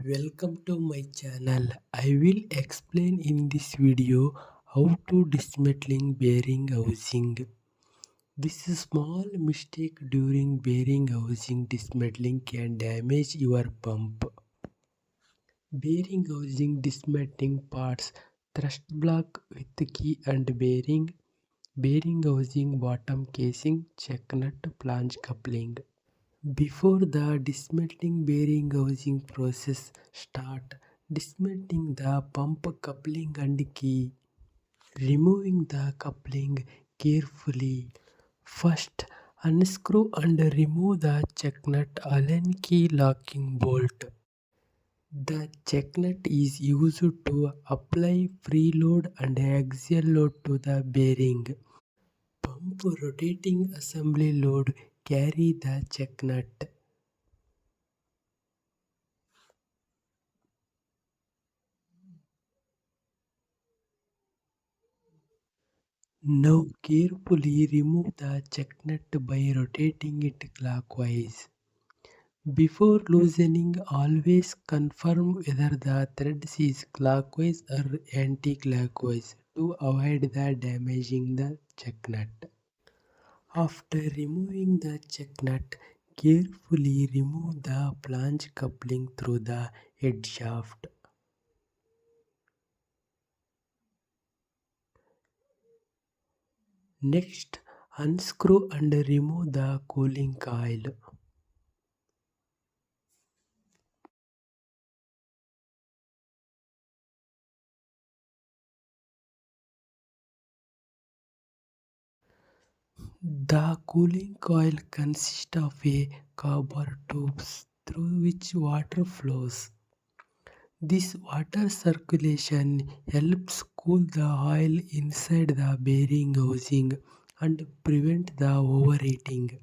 Welcome to my channel. I will explain in this video how to dismantling bearing housing. This small mistake during bearing housing dismantling can damage your pump. Bearing housing dismantling parts: thrust block with key and bearing housing bottom casing, check nut, flange coupling. Before the dismantling bearing housing process start, dismantling the pump coupling and key. Removing the coupling carefully. First, unscrew and remove the check nut Allen key locking bolt. The check nut is used to apply preload and axial load to the bearing. Pump rotating assembly load carry the check nut. Now carefully remove the check nut by rotating it clockwise. Before loosening, always confirm whether the thread is clockwise or anti-clockwise to avoid the damaging the check nut. After removing the check nut, carefully remove the flange coupling through the head shaft. Next, unscrew and remove the cooling coil. The cooling coil consists of a copper tubes through which water flows. This water circulation helps cool the oil inside the bearing housing and prevent the overheating.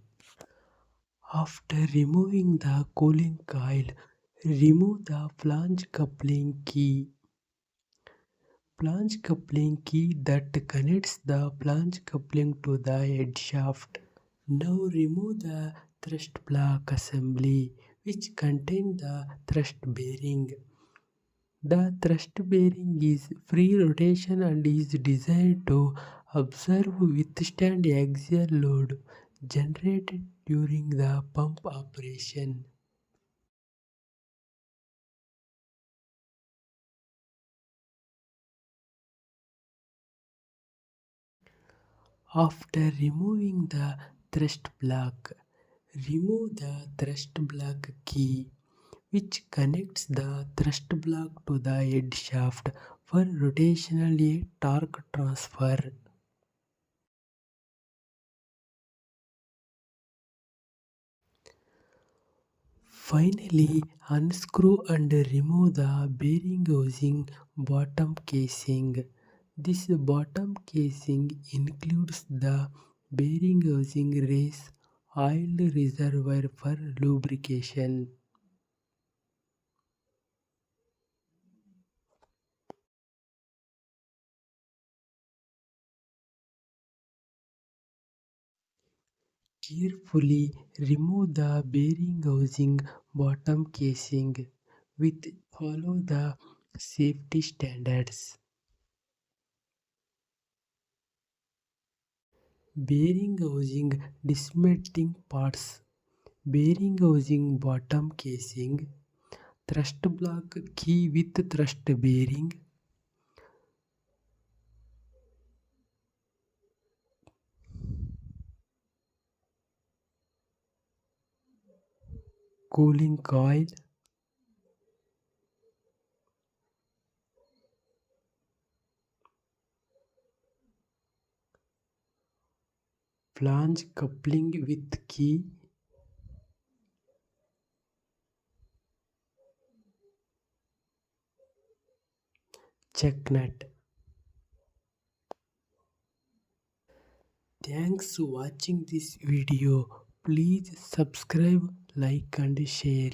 After removing the cooling coil, remove the flange coupling key. Flange coupling key that connects the flange coupling to the head shaft. Now remove the thrust block assembly which contains the thrust bearing. The thrust bearing is free rotation and is designed to withstand axial load generated during the pump operation. After removing the thrust block, remove the thrust block key which connects the thrust block to the head shaft for rotational torque transfer. Finally, unscrew and remove the bearing housing bottom casing. This bottom casing includes the bearing housing race oil reservoir for lubrication. Carefully remove the bearing housing bottom casing with follow the safety standards. Bearing housing dismantling parts: bearing housing bottom casing, thrust block key with thrust bearing, cooling coil, flange coupling with key, check nut. Thanks for watching this video. Please subscribe, like and share.